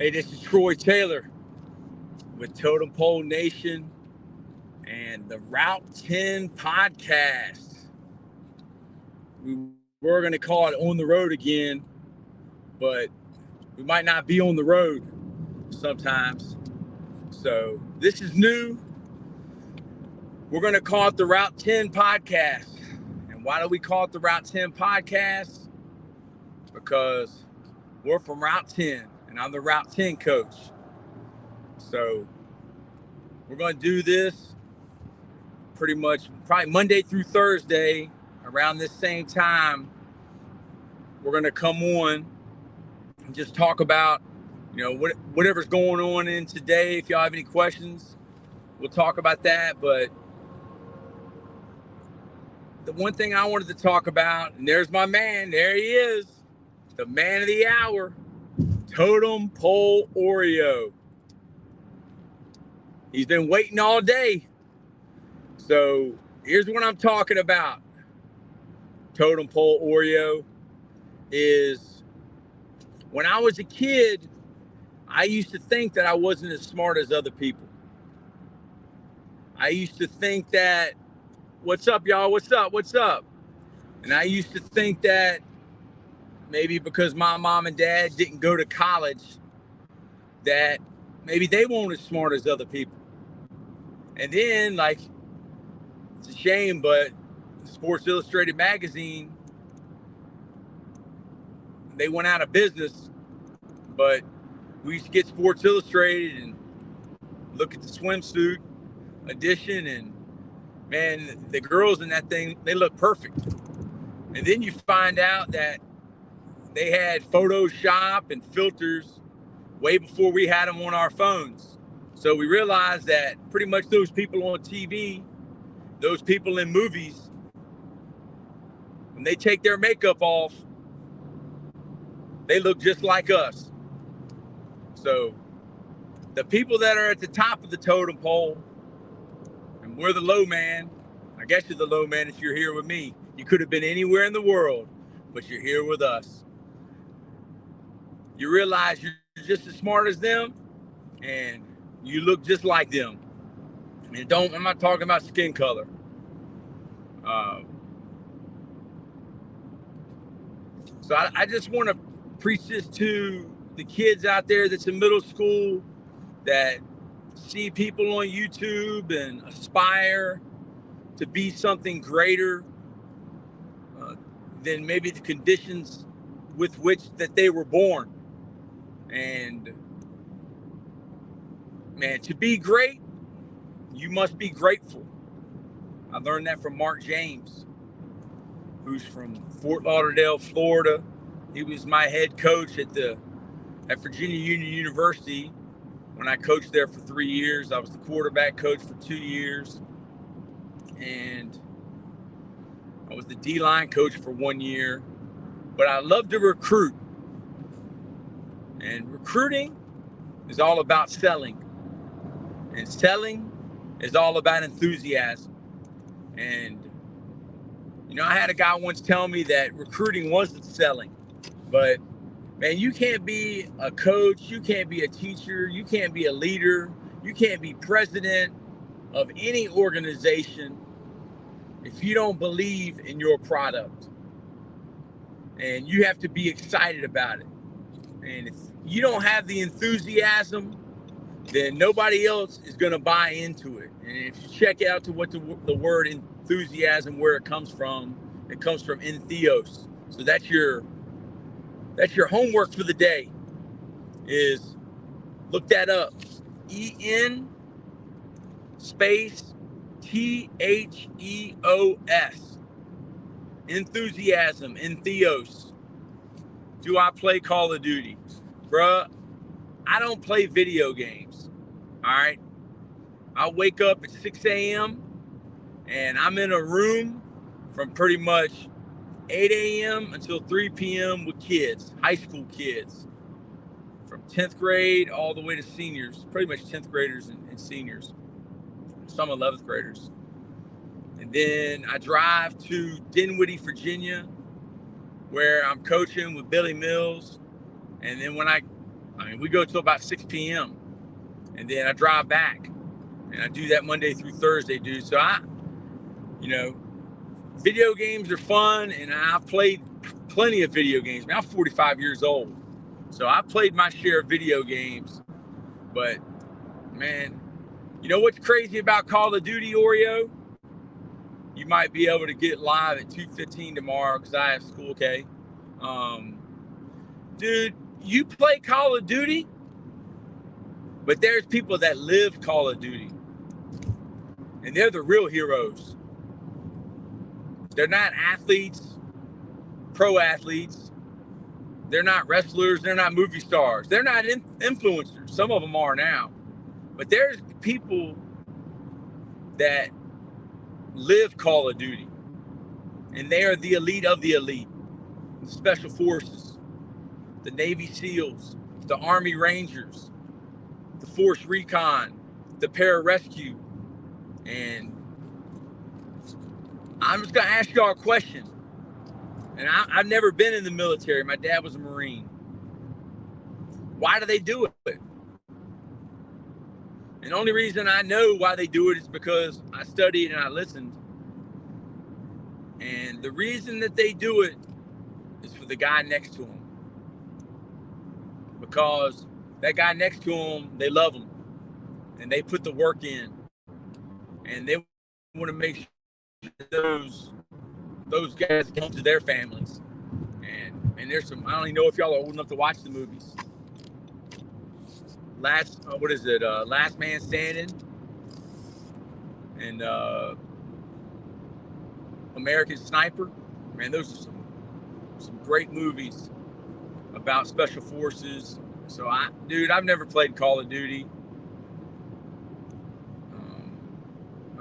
Hey, this is Troy Taylor with Totem Pole Nation and the Route 10 podcast. We were going to call it On the Road again, but we might not be on the road sometimes. So this is new. We're going to call it the Route 10 podcast. And why do we call it the Route 10 podcast? Because we're from Route 10 and I'm the Route 10 coach. So we're going to do this pretty much probably Monday through Thursday around this same time. We're going to come on and just talk about, whatever's going on in today. If y'all have any questions, we'll talk about that. But the one thing I wanted to talk about, and there's my man, there he is, the man of the hour, Totem Pole Oreo. He's been waiting all day. So here's what I'm talking about. Totem Pole Oreo is when I was a kid, I used to think that I wasn't as smart as other people. I used to think that, what's up, y'all? What's up? What's up? And I used to think that maybe because my mom and dad didn't go to college, that maybe they weren't as smart as other people. And then, it's a shame, but Sports Illustrated magazine, they went out of business, but we used to get Sports Illustrated and look at the swimsuit edition, and man, the girls in that thing, they look perfect. And then you find out that they had Photoshop and filters way before we had them on our phones. So we realized that pretty much those people on TV, those people in movies, when they take their makeup off, they look just like us. So the people that are at the top of the totem pole, and we're the low man, I guess you're the low man if you're here with me. You could have been anywhere in the world, but you're here with us. You realize you're just as smart as them, and you look just like them. And I'm not talking about skin color. So I just want to preach this to the kids out there that's in middle school that see people on YouTube and aspire to be something greater than maybe the conditions with which that they were born. And man, to be great, you must be grateful. I learned that from Mark James, who's from Fort Lauderdale, Florida. He was my head coach at Virginia Union University when I coached there for 3 years. I was the quarterback coach for 2 years. And I was the D-line coach for 1 year. But I love to recruit. And recruiting is all about selling. And selling is all about enthusiasm. And, I had a guy once tell me that recruiting wasn't selling. But, man, you can't be a coach, you can't be a teacher, you can't be a leader, you can't be president of any organization if you don't believe in your product. And you have to be excited about it. And if you don't have the enthusiasm, then nobody else is going to buy into it. And if you check out to what the word enthusiasm, where it comes from entheos. So that's your homework for the day, is look that up. E-N space T-H-E-O-S. Enthusiasm, entheos. Do I play Call of Duty? Bruh, I don't play video games. All right? I wake up at 6 a.m. and I'm in a room from pretty much 8 a.m. until 3 p.m. with kids, high school kids, from 10th grade all the way to seniors, pretty much 10th graders and seniors, some 11th graders. And then I drive to Dinwiddie, Virginia, where I'm coaching with Billy Mills. And then when I I mean, we go till about 6 p.m. and then I drive back, and I do that Monday through Thursday, dude. So video games are fun, and I've played plenty of video games. I mean, I'm 45 years old, so I've played my share of video games. But man, you know what's crazy about Call of Duty, Oreo? You might be able to get live at 2:15 tomorrow because I have school, okay? Dude, you play Call of Duty, but there's people that live Call of Duty, and they're the real heroes. They're not athletes, pro athletes. They're not wrestlers. They're not movie stars. They're not influencers. Some of them are now. But there's people that live Call of Duty, and they are the elite of the elite. The Special Forces, the Navy SEALs, the Army Rangers, the Force Recon, the Pararescue. And I'm just going to ask y'all a question. And I've never been in the military. My dad was a Marine. Why do they do it? And the only reason I know why they do it is because I studied and I listened. And the reason that they do it is for the guy next to him. Because that guy next to him, they love him. And they put the work in. And they want to make sure those guys come to their families. And there's some, I don't even know if y'all are old enough to watch the movies. Last Man Standing, and American Sniper. Man, those are some great movies about special forces. So I've never played Call of Duty.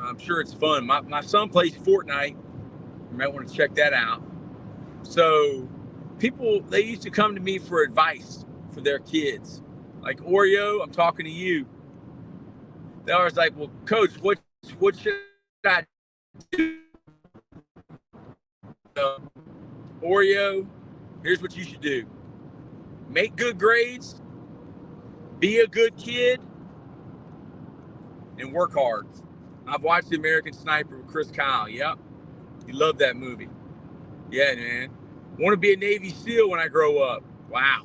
I'm sure it's fun. My son plays Fortnite. You might want to check that out. So people, they used to come to me for advice for their kids. Like, Oreo, I'm talking to you. They always like, well, Coach, what should I do? Oreo, here's what you should do. Make good grades, be a good kid, and work hard. I've watched The American Sniper with Chris Kyle. Yep. You love that movie. Yeah, man. Want to be a Navy SEAL when I grow up. Wow.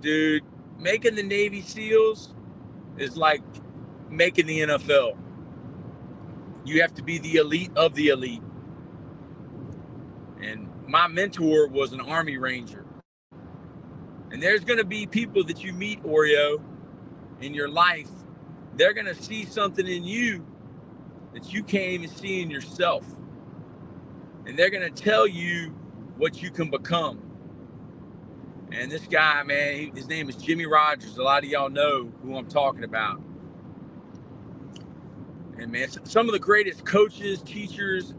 Dude, making the Navy SEALs is like making the NFL. You have to be the elite of the elite. And my mentor was an Army Ranger. And there's going to be people that you meet, Oreo, in your life. They're going to see something in you that you can't even see in yourself. And they're going to tell you what you can become. And this guy, man, his name is Jimmy Rogers. A lot of y'all know who I'm talking about. And man, some of the greatest coaches, teachers,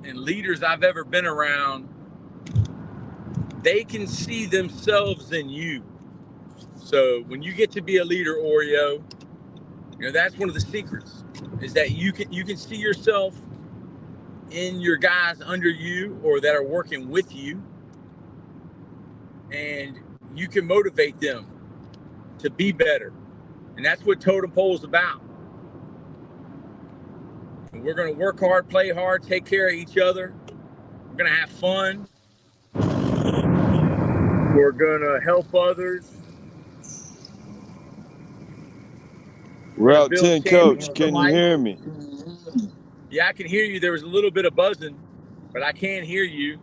and leaders I've ever been around, they can see themselves in you. So when you get to be a leader, Oreo, that's one of the secrets, is that you can see yourself in your guys under you or that are working with you. And you can motivate them to be better. And that's what Totem Pole is about. And we're going to work hard, play hard, take care of each other. We're going to have fun. We're going to help others. Route 10 coach, can you hear me? Yeah, I can hear you. There was a little bit of buzzing, but I can hear you.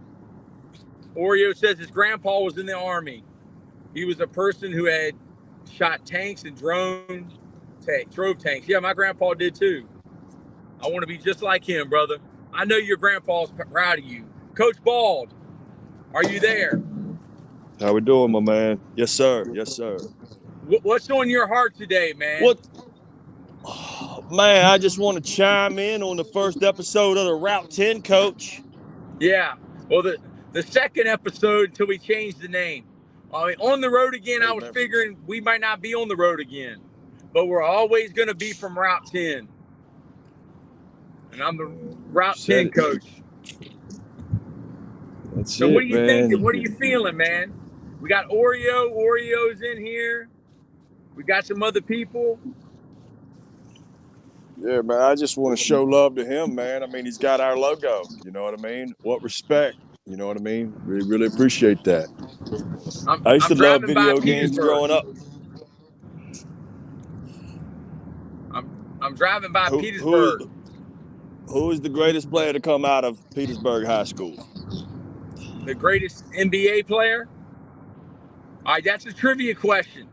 Oreo says his grandpa was in the Army. He was a person who had shot tanks and drove tanks. Yeah, my grandpa did too. I want to be just like him, brother. I know your grandpa's proud of you. Coach Bald, are you there? How we doing, my man? Yes, sir. Yes, sir. What's on your heart today, man? What? Oh, man, I just want to chime in on the first episode of the Route 10 coach. Yeah. Well, the second episode until we changed the name. I mean, on the road again, I was figuring we might not be on the road again, but we're always going to be from Route 10. And I'm the Route 10 coach. That's so it, what are you man. thinking? What are you feeling, man? We got Oreo. Oreo's in here. We got some other people. Yeah, man, I just want to show love to him, man. I mean, he's got our logo. You know what I mean? What respect. You know what I mean? We really appreciate that. I used to love video games growing up. I'm driving by Petersburg. Who is the greatest player to come out of Petersburg High School? The greatest NBA player? All right, that's a trivia question.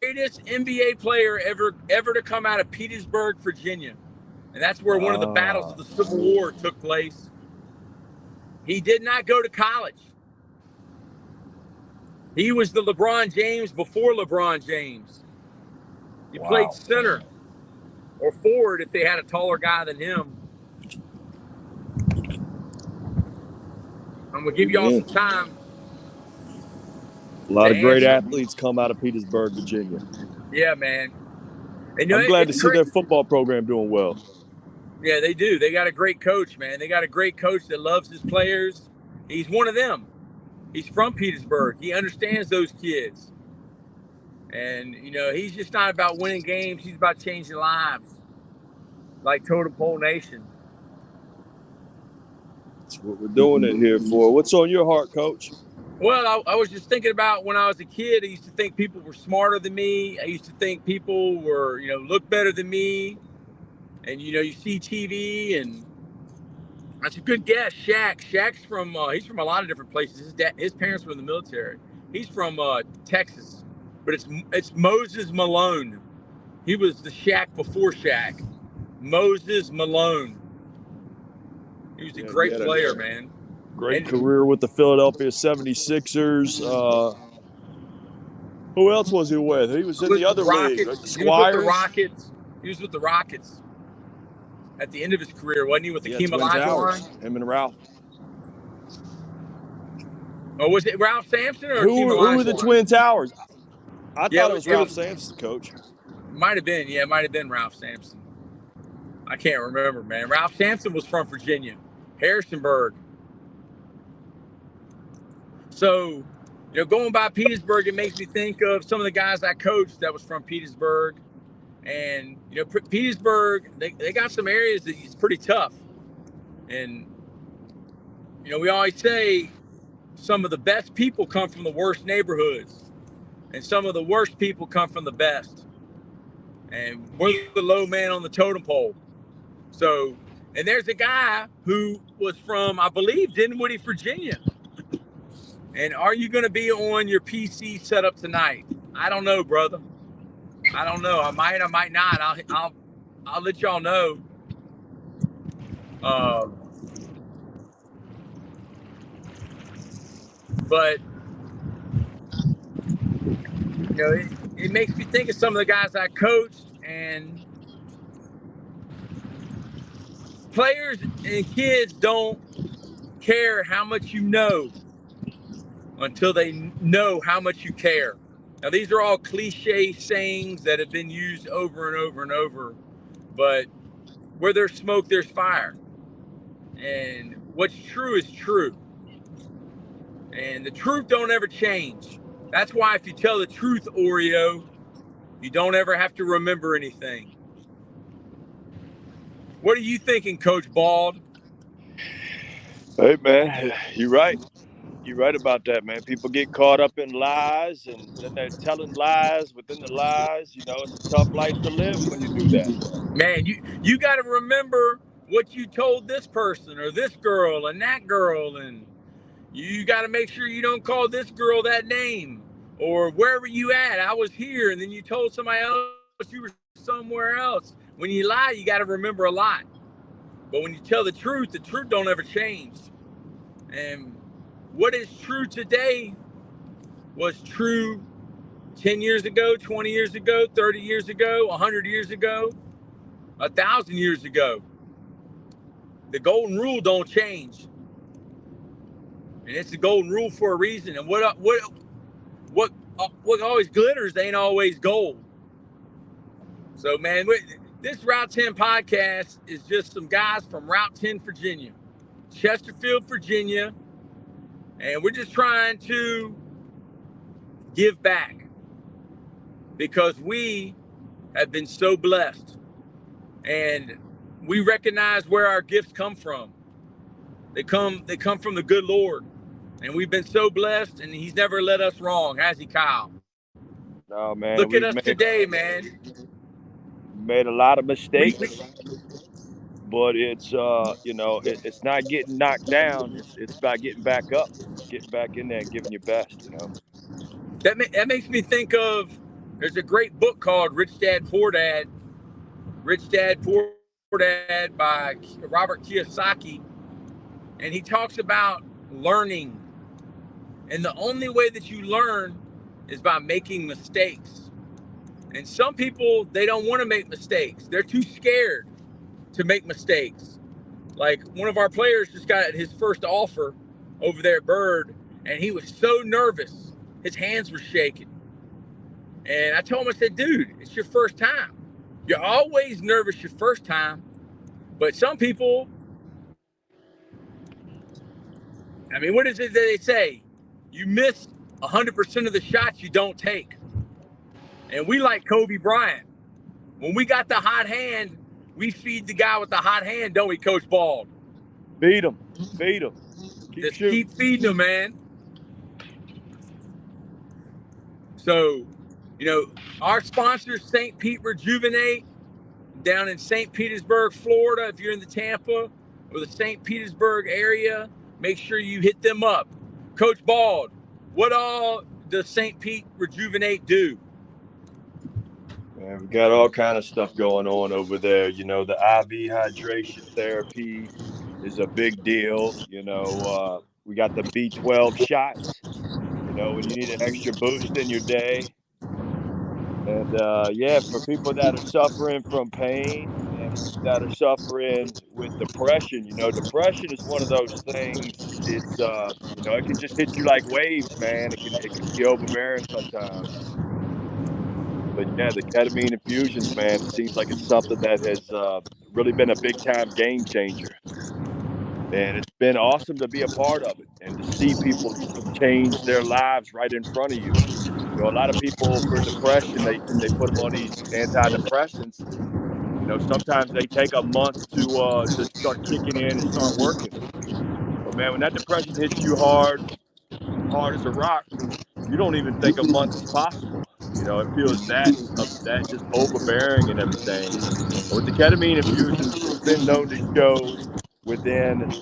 Greatest NBA player ever to come out of Petersburg, Virginia. And that's where one of the battles of the Civil War took place. He did not go to college. He was the LeBron James before LeBron James. He played center or forward if they had a taller guy than him. I'm going to give y'all some time. A lot of great athletes come out of Petersburg, Virginia. Yeah, man. And I'm glad to see their football program doing well. Yeah, they do. They got a great coach, man. They got a great coach that loves his players. He's one of them. He's from Petersburg. He understands those kids. And, you know, he's just not about winning games. He's about changing lives, like Totem Pole Nation. That's what we're doing it here for. What's on your heart, Coach? Well, I was just thinking about when I was a kid, I used to think people were smarter than me. I used to think people were, you know, look better than me. And, you know, you see TV, and that's a good guess. Shaq's from, he's from a lot of different places. His parents were in the military. He's from Texas, but it's Moses Malone. He was the Shaq before Shaq. Moses Malone. He was a great player, man. Great career with the Philadelphia 76ers. Who else was he with? He was in the other league, right? The Squires. He was with the Rockets at the end of his career, wasn't he? With the Hakeem Olajuwon. Him and Ralph. Oh, was it Ralph Sampson or Who were the Twin Towers? I thought it was Ralph Sampson, Coach. Might have been, yeah, it might have been Ralph Sampson. I can't remember, man. Ralph Sampson was from Virginia, Harrisonburg. So, you know, going by Petersburg, it makes me think of some of the guys I coached that was from Petersburg. And, you know, Petersburg, they got some areas that it's pretty tough. And, you know, we always say some of the best people come from the worst neighborhoods. And some of the worst people come from the best. And we're the low man on the totem pole. So, and there's a guy who was from, I believe, Dinwiddie, Virginia. And are you going to be on your PC setup tonight? I don't know, brother. I don't know. I might not. I'll let y'all know. But you know, it makes me think of some of the guys I coached, and players and kids don't care how much you know until they know how much you care. Now, these are all cliche sayings that have been used over and over and over, but where there's smoke, there's fire. And what's true is true. And the truth don't ever change. That's why if you tell the truth, Oreo, you don't ever have to remember anything. What are you thinking, Coach Bald? Hey, man, you're right. You're right about that, man. People get caught up in lies, and then they're telling lies within the lies. You know, it's a tough life to live when you do that. Man, you got to remember what you told this person or this girl and that girl, and you got to make sure you don't call this girl that name, or wherever you at. I was here, and then you told somebody else you were somewhere else. When you lie, you got to remember a lot. But when you tell the truth don't ever change. And what is true today was true 10 years ago, 20 years ago, 30 years ago, 100 years ago, 1,000 years ago. The golden rule don't change. And it's the golden rule for a reason. And what always glitters ain't always gold. So, man, this Route 10 podcast is just some guys from Route 10, Virginia, Chesterfield, Virginia. And we're just trying to give back because we have been so blessed, and we recognize where our gifts come from. They come from the good Lord, and we've been so blessed, and He's never let us wrong, has He, Kyle? No, man, Look at we've us today, man. made a lot of We mistakes, but it's it's not getting knocked down. It's about getting back up, getting back in there, and giving your best. that makes me think of, there's a great book called Rich Dad Poor Dad, by Robert Kiyosaki, and he talks about learning, and the only way that you learn is by making mistakes. And some people, they don't want to make mistakes. They're too scared to make mistakes. Like one of our players just got his first offer over there at Bird, and he was so nervous. His hands were shaking. And I told him, I said, dude, it's your first time. You're always nervous your first time. But some people, I mean, what is it that they say? You miss 100% of the shots you don't take. And we like Kobe Bryant. When we got the hot hand, we feed the guy with the hot hand, don't we, Coach Bald? Feed them. Just keep feeding them, man. So, our sponsor, St. Pete Rejuvenate, down in St. Petersburg, Florida. If you're in the Tampa or the St. Petersburg area, make sure you hit them up. Coach Bald, what all does St. Pete Rejuvenate do? Man, we got all kind of stuff going on over there. The IV hydration therapy is a big deal. We got the B12 shots, when you need an extra boost in your day. And for people that are suffering from pain and that are suffering with depression, depression is one of those things. It's it can just hit you like waves, man. It can be overbearing sometimes. But yeah, the ketamine infusions, man, it seems like it's something that has really been a big time game changer. And it's been awesome to be a part of it and to see people change their lives right in front of you. A lot of people for depression, they put them on these antidepressants. Sometimes they take a month to start kicking in and start working. But man, when that depression hits you hard as a rock, you don't even think a month is possible. It feels that just overbearing and everything. But with the ketamine infusions, it's been known to show within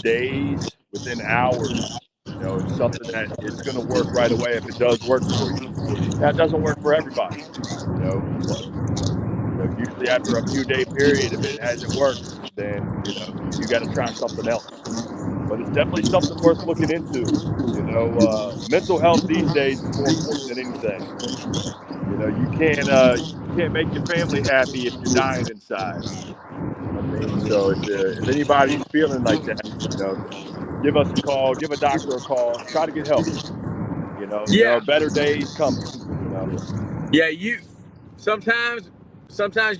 days, within hours. It's something that it's going to work right away if it does work for you. That doesn't work for everybody, but usually after a few day period, if it hasn't worked, then you got to try something else. But it's definitely something worth looking into. Mental health these days is more important than anything. You can't make your family happy if you're dying inside. I mean, so if anybody's feeling like that, give us a call, give a doctor a call, try to get help. There are better days coming. Yeah, sometimes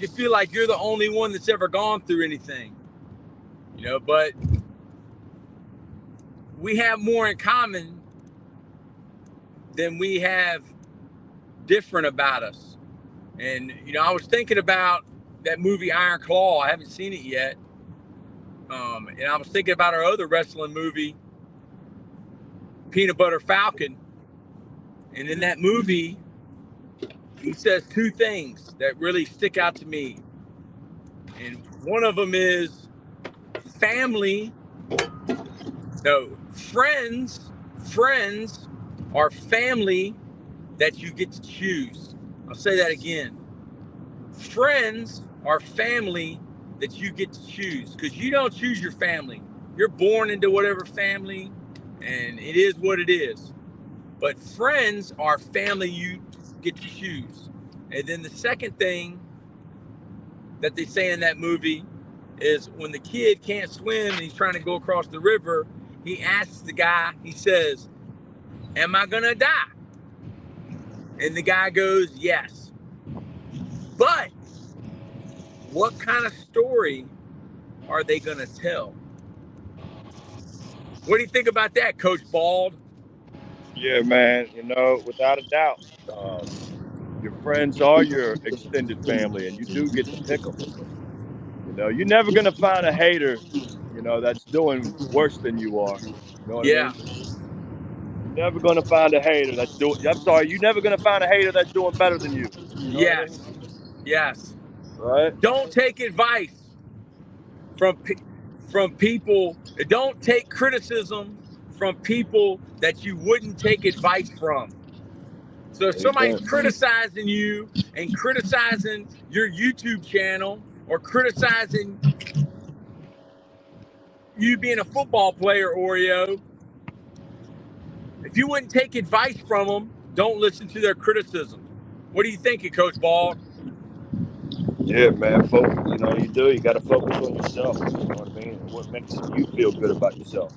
you feel like you're the only one that's ever gone through anything. But we have more in common than we have different about us. And I was thinking about that movie Iron Claw. I haven't seen it yet. And I was thinking about our other wrestling movie, Peanut Butter Falcon. And in that movie, he says two things that really stick out to me. And one of them is family. No, friends are family that you get to choose. I'll say that again. Friends are family that you get to choose, because you don't choose your family. You're born into whatever family, and it is what it is. But friends are family you get to choose. And then the second thing that they say in that movie is when the kid can't swim and he's trying to go across the river, he asks the guy, he says, "Am I gonna die?" And the guy goes, "Yes." But what kind of story are they gonna tell? What do you think about that, Coach Bald? Yeah, man. You know, without a doubt, your friends are your extended family, and you do get to pick them. You know, you're never gonna find a hater, you know, that's doing worse than you are. You know what I Yeah. mean? You're never gonna find a hater that's doing. I'm sorry, you're never gonna find a hater that's doing better than you. You know what I mean? Yes. Yes. Right? Don't take advice from people. Don't take criticism from people that you wouldn't take advice from. So if somebody's Amen. criticizing you and criticizing your YouTube channel or criticizing you being a football player, Oreo, if you wouldn't take advice from them, don't listen to their criticism. What do you think, Coach Ball? Yeah, man. You know, you do. You got to focus on yourself. You know what I mean? And what makes you feel good about yourself.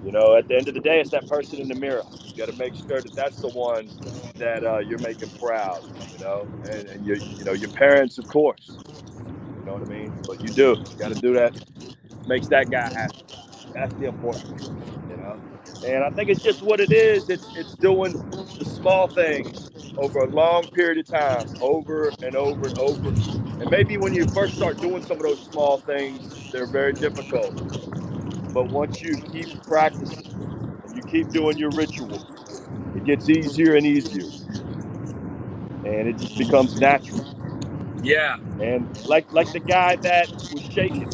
You know, at the end of the day, it's that person in the mirror. You got to make sure that that's the one that you're making proud. You know, and you know, your parents, of course. You know what I mean? But you do. You got to do that. Makes that guy happy. That's the important thing. You know, and I think it's just what it is. It's doing the small things over a long period of time, over and over and over. And maybe when you first start doing some of those small things, they're very difficult. But once you keep practicing and you keep doing your rituals, it gets easier and easier. And it just becomes natural. Yeah. And like the guy that was shaking,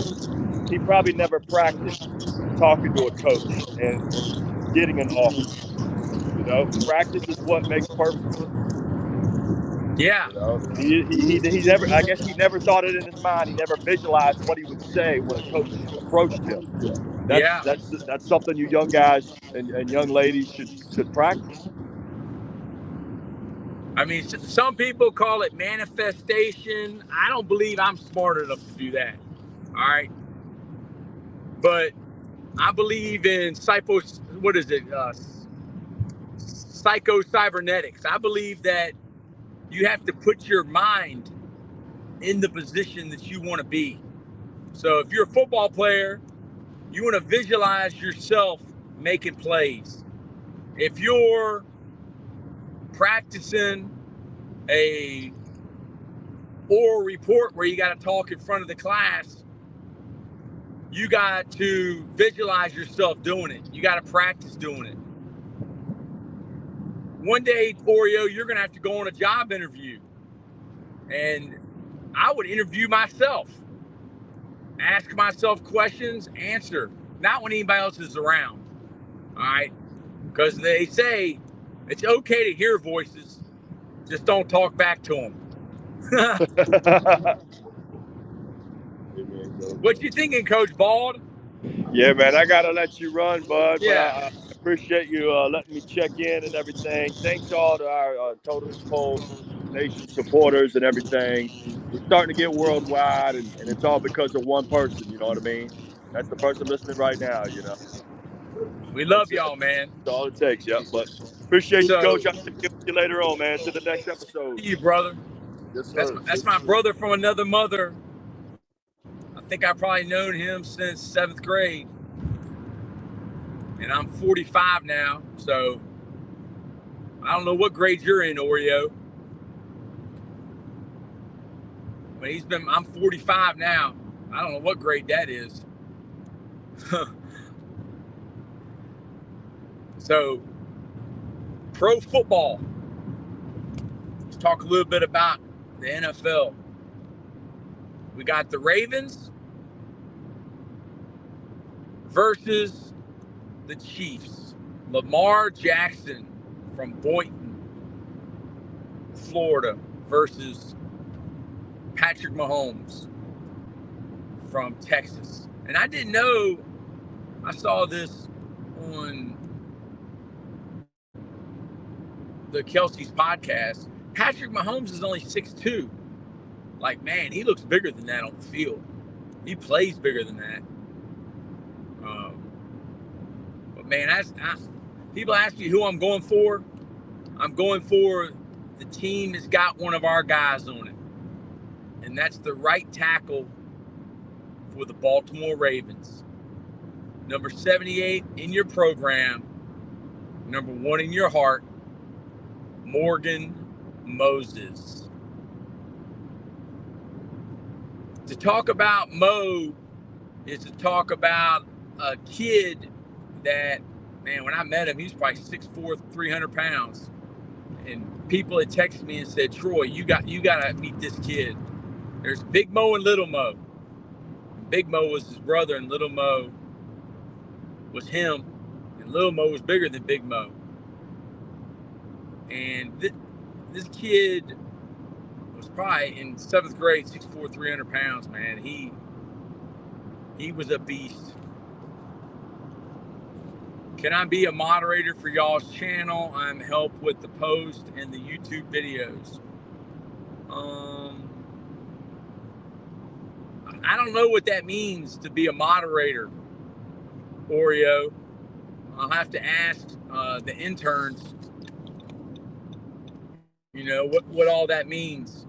he probably never practiced talking to a coach and getting an offer. You know, practice is what makes perfect. Yeah. You know, he never. I guess he never thought it in his mind. He never visualized what he would say when a coach approached him. And Yeah. that's something you young guys and young ladies should practice. I mean, some people call it manifestation. I don't believe I'm smart enough to do that. All right. But I believe in psycho-cybernetics. I believe that you have to put your mind in the position that you want to be. So if you're a football player, you want to visualize yourself making plays. If you're practicing a oral report where you got to talk in front of the class, you got to visualize yourself doing it. You got to practice doing it. One day, Oreo, you're going to have to go on a job interview. And I would interview myself, ask myself questions, answer, not when anybody else is around. All right? Because they say it's okay to hear voices, just don't talk back to them. What you thinking, Coach Bald? Yeah, man, I gotta let you run, bud. But Yeah. I appreciate you letting me check in and everything. Thanks all to our Totem Pole Nation supporters and everything. We're starting to get worldwide, and it's all because of one person. You know what I mean? That's the person listening right now. You know, We love that's y'all, man. all it takes. Yep. But appreciate you, So, Coach. I'll check in with you later on, man. To the next episode. see you, brother. Yes, sir. That's my brother from another mother. I think I probably known him since 7th grade. And I'm 45 now, so I don't know what grade you're in, Oreo. But I'm 45 now. I don't know what grade that is. So, pro football. Let's talk a little bit about the NFL. We got the Ravens versus the Chiefs. Lamar Jackson from Boynton, Florida versus Patrick Mahomes from Texas. And I didn't know, I saw this on the Kelsey's podcast. Patrick Mahomes is only 6'2". Like, man, he looks bigger than that on the field. He plays bigger than that. But man, people ask me who I'm going for. I'm going for the team that's got one of our guys on it. And that's the right tackle for the Baltimore Ravens. number 78 in your program, number 1 in your heart, Morgan Moses. To talk about Mo is to talk about a kid that, man, when I met him, he was probably 6'4", 300 pounds. And people had texted me and said, Troy, you got to meet this kid. There's Big Mo and Little Mo. Big Mo was his brother, and Little Mo was him. And Little Mo was bigger than Big Mo. And this kid was probably in 7th grade, 6'4", 300 pounds, man. He was a beast. Can I be a moderator for y'all's channel? I'm help with the post and the YouTube videos. I don't know what that means to be a moderator, Oreo. I'll have to ask the interns, you know, what all that means,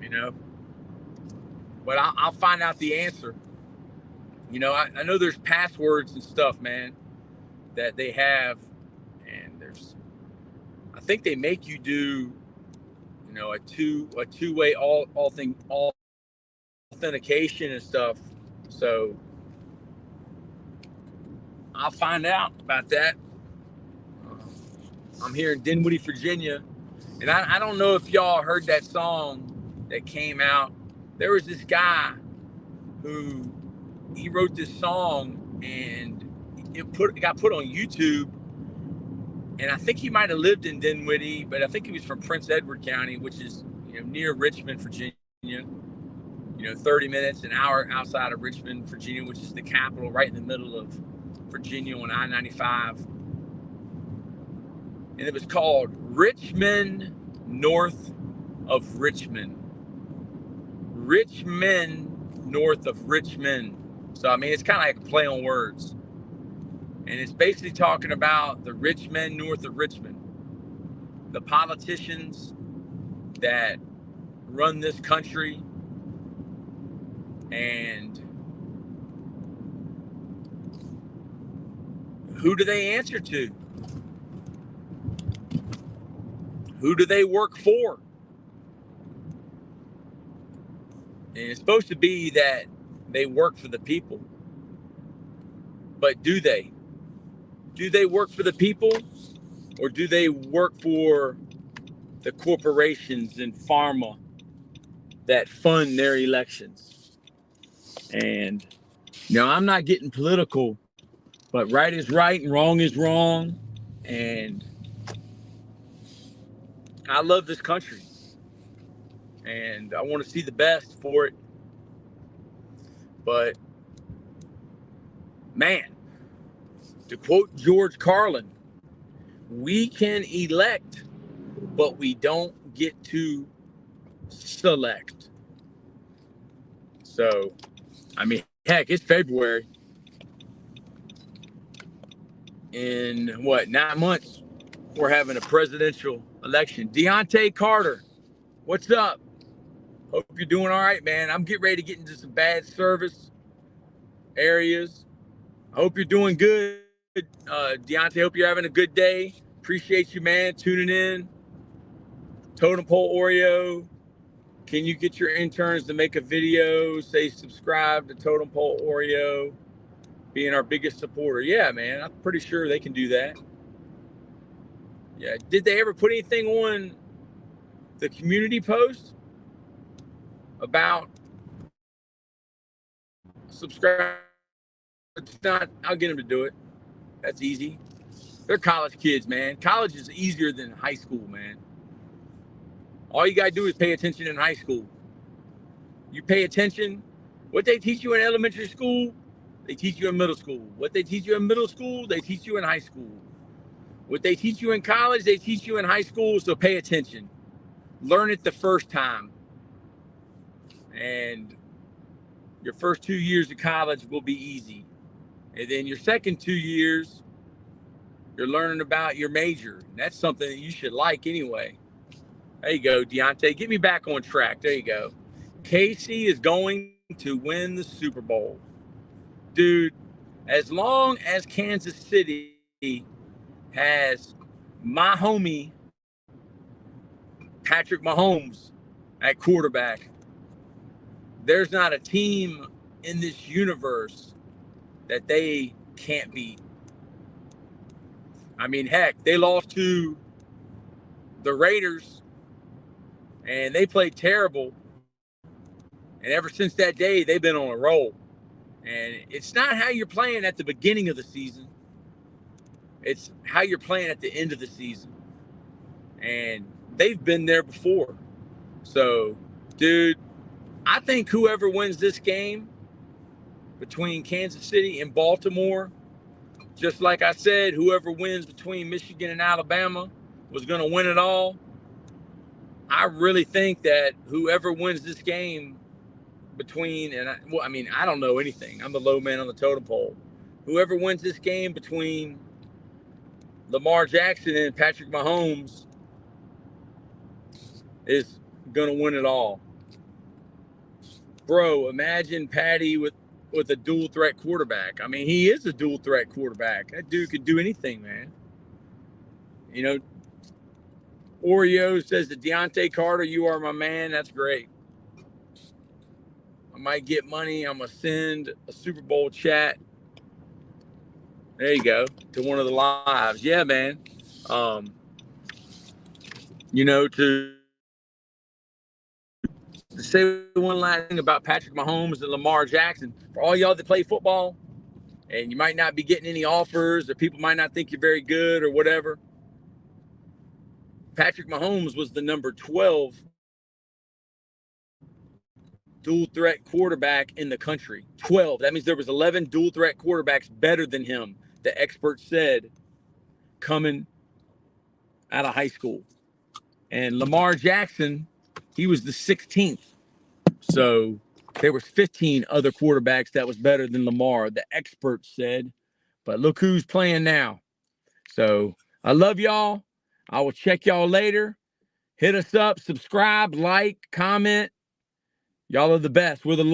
you know. But I'll find out the answer. You know, I know there's passwords and stuff, man, that they have, and I think they make you do, you know, a two-way all authentication and stuff. So I'll find out about that. I'm here in Dinwiddie, Virginia, and I don't know if y'all heard that song that came out. There was this guy who he wrote this song, and it got put on YouTube. And I think he might have lived in Dinwiddie, but I think he was from Prince Edward County, which is, you know, near Richmond, Virginia. You know, 30 minutes, an hour outside of Richmond, Virginia, which is the capital, right in the middle of Virginia on I-95. And it was called Richmond North of Richmond. Richmond North of Richmond. So, I mean, it's kind of like a play on words. And it's basically talking about the rich men north of Richmond, the politicians that run this country, and who do they answer to? Who do they work for? And it's supposed to be that they work for the people. But do they? Do they work for the people, or do they work for the corporations and pharma that fund their elections? And, you know, I'm not getting political, but right is right and wrong is wrong. And I love this country, and I want to see the best for it. But, man, to quote George Carlin, we can elect, but we don't get to select. So, I mean, heck, it's February. In what, 9 months, we're having a presidential election. Deontay Carter, what's up? Hope you're doing all right, man. I'm getting ready to get into some bad service areas. I hope you're doing good. Deontay, hope you're having a good day. Appreciate you, man, tuning in. Totem Pole Oreo, can you get your interns to make a video, say subscribe to Totem Pole Oreo, being our biggest supporter? Yeah, man, I'm pretty sure they can do that. Yeah, did they ever put anything on the community post about subscribe? It's not, I'll get them to do it. That's easy. They're college kids, man. College is easier than high school, man. All you gotta do is pay attention in high school. You pay attention. What they teach you in elementary school, they teach you in middle school. What they teach you in middle school, they teach you in high school. What they teach you in college, they teach you in high school, so pay attention. Learn it the first time. And your first 2 years of college will be easy. And then your second 2 years, you're learning about your major. And that's something that you should like anyway. There you go, Deontay. Get me back on track. There you go. Casey is going to win the Super Bowl. dude, as long as Kansas City has my homie Patrick Mahomes at quarterback, there's not a team in this universe that they can't beat. I mean, heck, they lost to the Raiders and they played terrible. And ever since that day, they've been on a roll. And it's not how you're playing at the beginning of the season. It's how you're playing at the end of the season. And they've been there before. So, dude, I think whoever wins this game between Kansas City and Baltimore, just like I said, whoever wins between Michigan and Alabama was going to win it all. I really think that whoever wins this game between, I don't know anything. I'm the low man on the totem pole. Whoever wins this game between Lamar Jackson and Patrick Mahomes is going to win it all. Bro, imagine Patty with a dual threat quarterback. I mean, he is a dual threat quarterback. That dude could do anything, man. You know, Oreo says to Deontay Carter, you are my man. That's great. I might get money. I'm going to send a Super Bowl chat. There you go. To one of the lives. Yeah, man. To say one last thing about Patrick Mahomes and Lamar Jackson, for all y'all that play football, and you might not be getting any offers, or people might not think you're very good or whatever, Patrick Mahomes was the number 12 dual threat quarterback in the country. 12. That means there was 11 dual threat quarterbacks better than him, the experts said, coming out of high school. And Lamar Jackson, he was the 16th. So there was 15 other quarterbacks that was better than Lamar, the experts said. But look who's playing now. So I love y'all. I will check y'all later. Hit us up, subscribe, like, comment. Y'all are the best. We're the